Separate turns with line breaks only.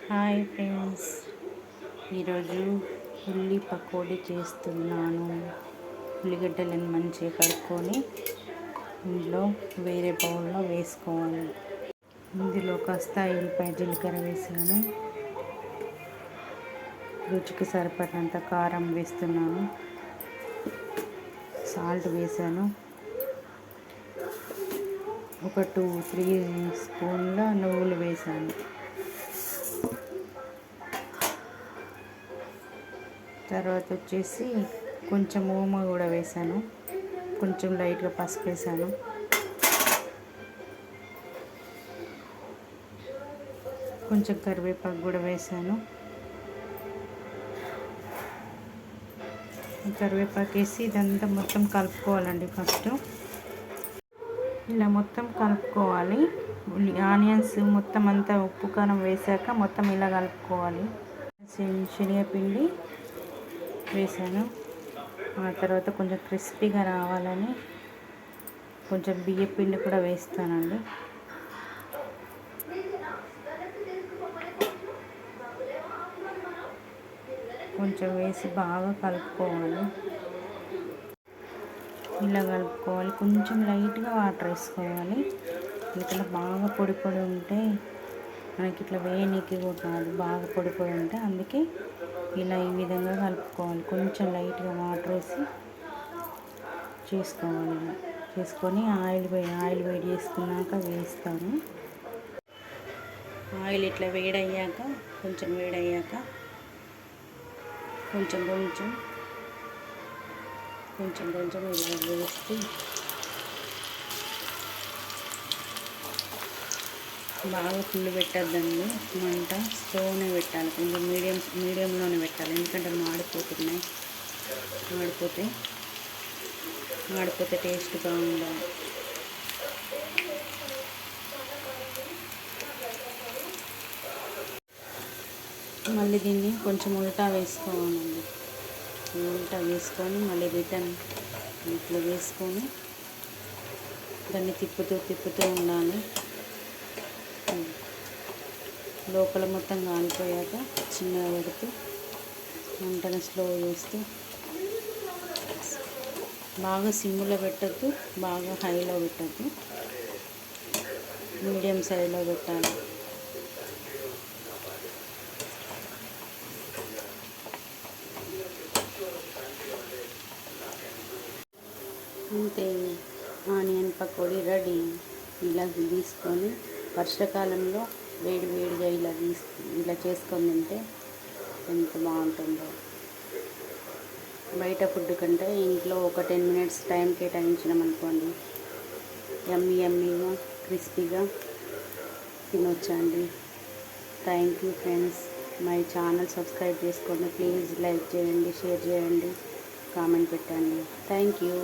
Hi friends, ఈరోజు ఉల్లి పకోడీ చేస్తున్నాను. ఉల్లిగడ్డలను మంచిగా కడుక్కొని ఇందులో వేరే బౌల్లో వేసుకోవాలి. ఇందులో కాస్త ఎల్లిపాయ జీలకర్ర వేసాను. రుచికి సరిపడినంత కారం వేస్తున్నాను. సాల్ట్ వేసాను. ఒక 2-3 స్పూన్ల నువ్వులు వేసాను. తర్వాత వచ్చేసి కొంచెం ఓమ కూడా వేసాను. కొంచెం లైట్గా పసుపు వేసాను. కొంచెం కరివేపాకు కూడా వేసాను. కరివేపాకు వేసి ఇదంతా మొత్తం కలుపుకోవాలండి. ఫస్ట్ ఇలా మొత్తం కలుపుకోవాలి. ఆనియన్స్ మొత్తం అంతా ఉప్పు కారం వేసాక మొత్తం ఇలా కలుపుకోవాలి. శనగపిండి వేసాను. ఆ తర్వాత కొంచెం క్రిస్పీగా రావాలని కొంచెం బియ్యపిండి కూడా వేస్తానండి. కొంచెం వేసి బాగా కలుపుకోవాలి. ఇలా కలుపుకోవాలి. కొంచెం లైట్గా వాటర్ వేసుకోవాలి. ఇట్లా బాగా పొడి పొడి ఉంటే మనకి ఇట్లా వేయనీకి కాదు, బాగా పొడి పొడి ఉంటే అందుకే ఇలా ఈ విధంగా కలుపుకోవాలి. కొంచెం లైట్గా వాటర్ వేసి చేసుకోవాలి. ఇలా చేసుకొని ఆయిల్ వేడి చేసుకున్నాక వేస్తాను. ఆయిల్ ఇట్లా వేడయ్యాక కొంచెం వేడయ్యాక కొంచెం ఇలా వేస్తూ బాగా ఫుల్ పెట్టద్దండి. మంట స్లోనే పెట్టాలి. కొంచెం మీడియంలోనే పెట్టాలి. ఎందుకంటే మాడిపోతే టేస్ట్ బాగుండాలి. మళ్ళీ దీన్ని కొంచెం ఉల్టా వేసుకోవాలండి. ఉల్టా వేసుకొని మళ్ళీ రిటర్న్ ఇట్లా వేసుకొని దాన్ని తిప్పుతూ ఉండాలి. లోపల మొత్తం కాలిపోయాక చిన్నగా పెడుతూ మంటను స్లో చేస్తూ, బాగా సిమ్లో పెట్టద్దు, బాగా హైలో పెట్టద్దు, మీడియం సైజులో పెట్టాలి. అంతే, ఆనియన్ పకోడీ రెడీ. ఇలా తీసుకొని వర్షాకాలంలో వేడిగా ఇలా చేసుకొని తింటే ఎంత బాగుంటుందో. బయట ఫుడ్ కంటే ఇంట్లో ఒక 10 మినిట్స్ టైం కేటాయించినాం అనుకోండి, యమ్మీగా క్రిస్పీగా తినొచ్చండి. Thank you friends. My channel subscribe చేసుకోండి. ప్లీజ్ లైక్ చేయండి, షేర్ చేయండి, కామెంట్ పెట్టండి. Thank you.